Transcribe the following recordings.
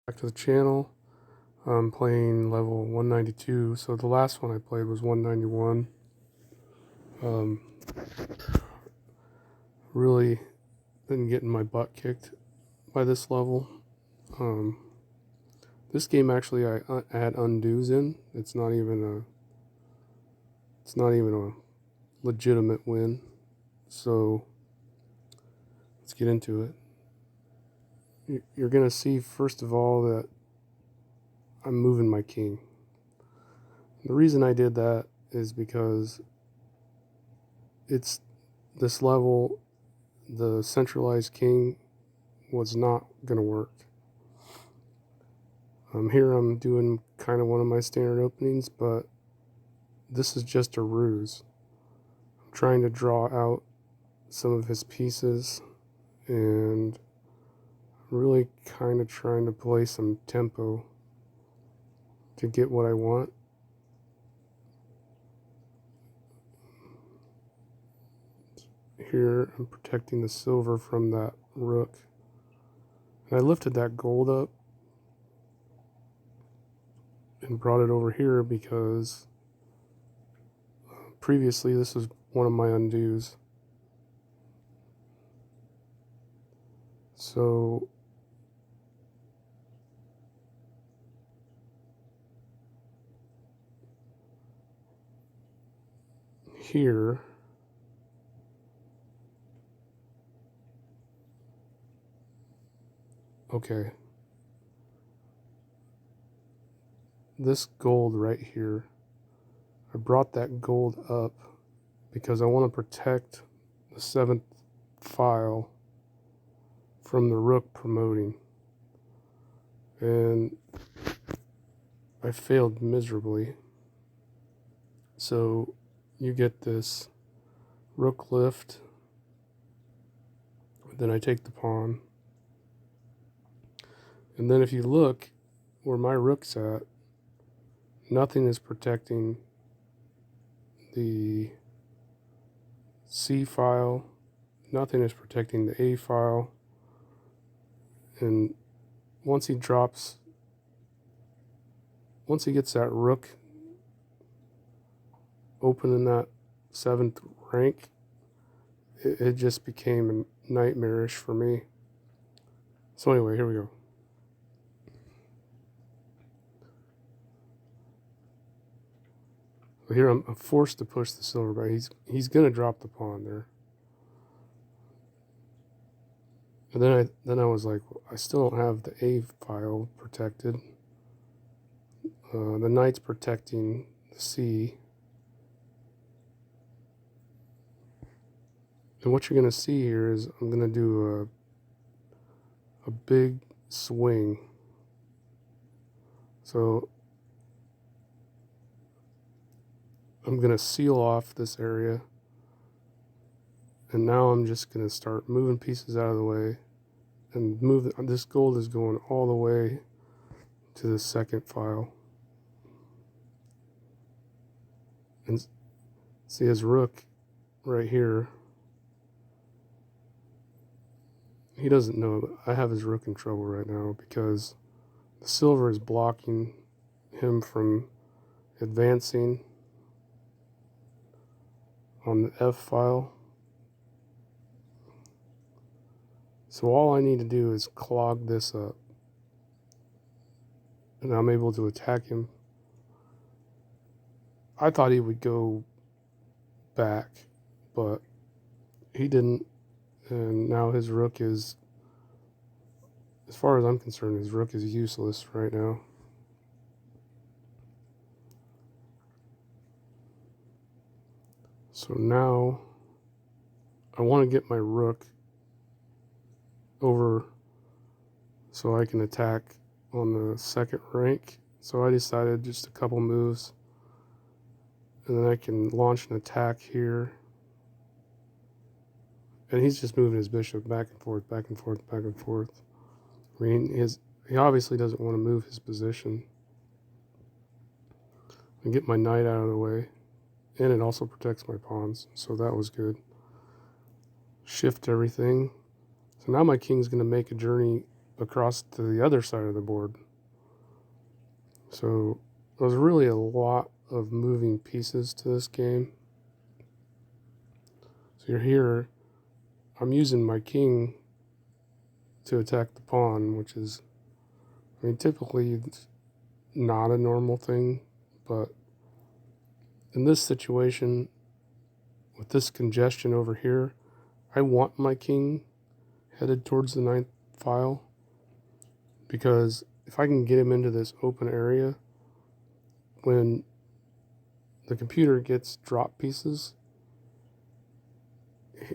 Back to the channel. I'm playing level 192. So the last one I played was 191. Really been getting my butt kicked by this level. This game actually I add undos in. It's not even a legitimate win. So let's get into it. You're gonna see first of all that I'm moving my king. The reason I did that is because it's this level, the centralized king was not going to work. Here I'm doing kind of one of my standard openings, but this is just a ruse. I'm trying to draw out some of his pieces and really kind of trying to play some tempo to get what I want. Here I'm protecting the silver from that rook. And I lifted that gold up and brought it over here because previously this was one of my undos. So here okay, this gold right here, I brought that gold up because I want to protect the 7th file from the rook promoting, and I failed miserably. So you get this rook lift, then I take the pawn, and then if you look where my rook's at, nothing is protecting the C file, nothing is protecting the A file, and once he gets that rook open in that 7th rank, it just became nightmarish for me. So anyway, here we go. Here I'm forced to push the silver back. He's gonna drop the pawn there. And then I was like, well, I still don't have the A file protected. The knight's protecting the C. And what you're gonna see here is I'm gonna do a big swing. So I'm gonna seal off this area, and now I'm just gonna start moving pieces out of the way and move this gold is going all the way to the 2nd file. And see his rook right here. He doesn't know that I have his rook in trouble right now because the silver is blocking him from advancing on the F file. So all I need to do is clog this up, and I'm able to attack him. I thought he would go back, but he didn't, and now his rook is, as far as I'm concerned, his rook is useless right now. So now I want to get my rook over so I can attack on the 2nd rank. So I decided just a couple moves, and then I can launch an attack here. And he's just moving his bishop back and forth, back and forth, back and forth. I mean, he obviously doesn't want to move his position. And get my knight out of the way. And it also protects my pawns, so that was good. Shift everything. So now my king's going to make a journey across to the other side of the board. So there's really a lot of moving pieces to this game. So you're here, I'm using my king to attack the pawn, which is, I mean, typically it's not a normal thing, but in this situation, with this congestion over here, I want my king headed towards the 9th file, because if I can get him into this open area, when the computer gets drop pieces,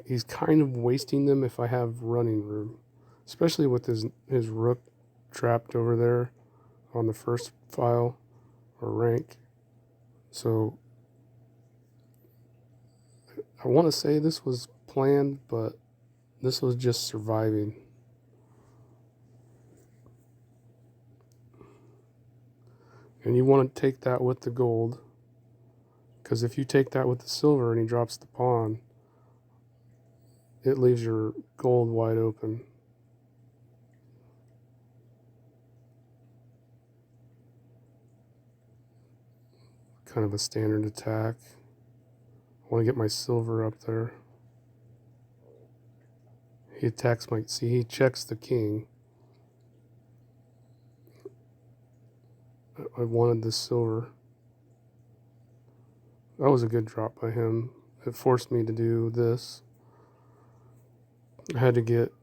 he's kind of wasting them if I have running room, especially with his rook trapped over there on the first file or rank. So I want to say this was planned, but this was just surviving. And you want to take that with the gold, because if you take that with the silver and he drops the pawn, it leaves your gold wide open. Kind of a standard attack. I want to get my silver up there. He attacks he checks the king. I wanted the silver. That was a good drop by him. It forced me to do this. I had to get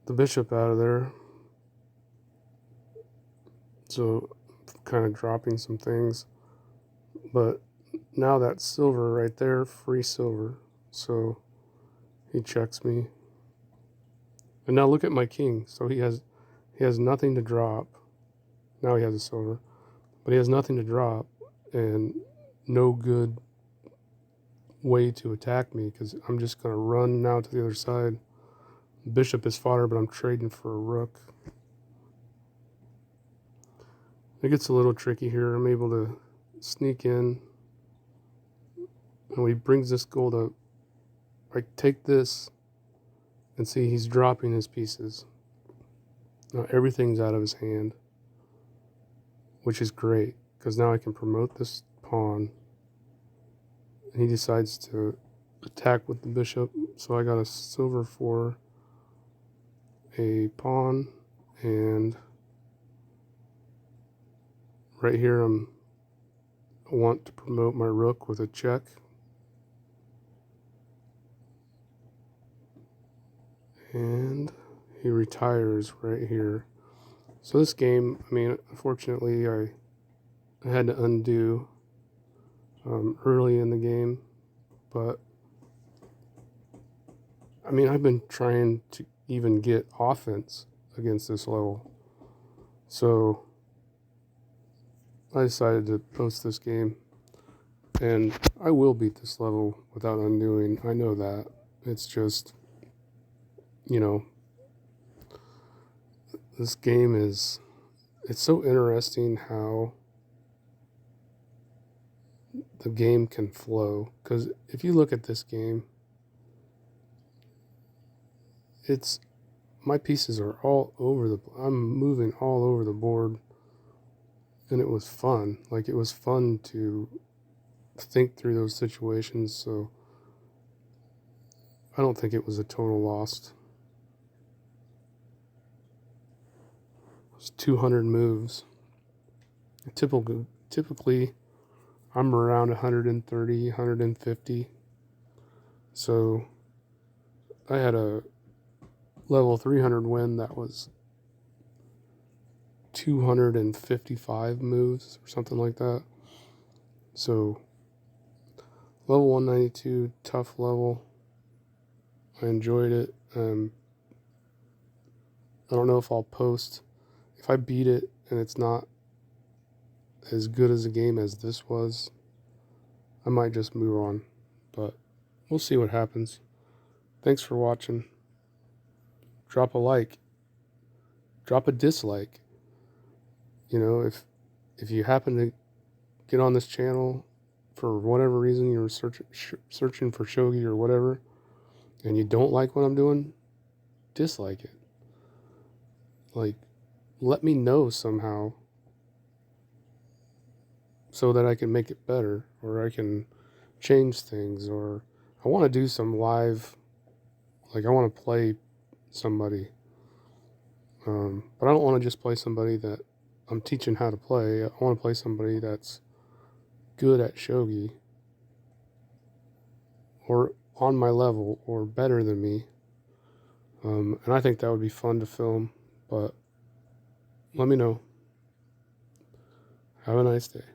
the bishop out of there. So kind of dropping some things. But now that silver right there, free silver. So he checks me. And now look at my king. So he has nothing to drop. Now he has a silver. But he has nothing to drop and no good way to attack me, because I'm just going to run now to the other side. Bishop is fodder, but I'm trading for a rook. It gets a little tricky here. I'm able to sneak in. And when he brings this gold up, I take this and see he's dropping his pieces. Now everything's out of his hand, which is great, because now I can promote this pawn. And he decides to attack with the bishop, so I got a silver for a pawn, and right here I want to promote my rook with a check. And he retires right here. So this game, I mean, unfortunately I had to undo early in the game, but I mean, I've been trying to even get offense against this level. So I decided to post this game, and I will beat this level without undoing. I know that. It's just, you know, this game it's so interesting how the game can flow. Because if you look at this game, my pieces are all over I'm moving all over the board, and it was fun. Like, it was fun to think through those situations, so I don't think it was a total loss. It was 200 moves. Typically, I'm around 130, 150. So I had a level 300 win that was 255 moves or something like that. So level 192, tough level. I enjoyed it. I don't know if I'll post. If I beat it and it's not as good as a game as this was, I might just move on. But we'll see what happens. Thanks for watching. Drop a like. Drop a dislike. You know, if you happen to get on this channel for whatever reason, you're searching for Shogi or whatever, and you don't like what I'm doing, dislike it. Like, let me know somehow so that I can make it better, or I can change things, or I want to do some live, like I want to play somebody. But I don't want to just play somebody that I'm teaching how to play. I want to play somebody that's good at shogi, or on my level, or better than me. And I think that would be fun to film, but let me know. Have a nice day.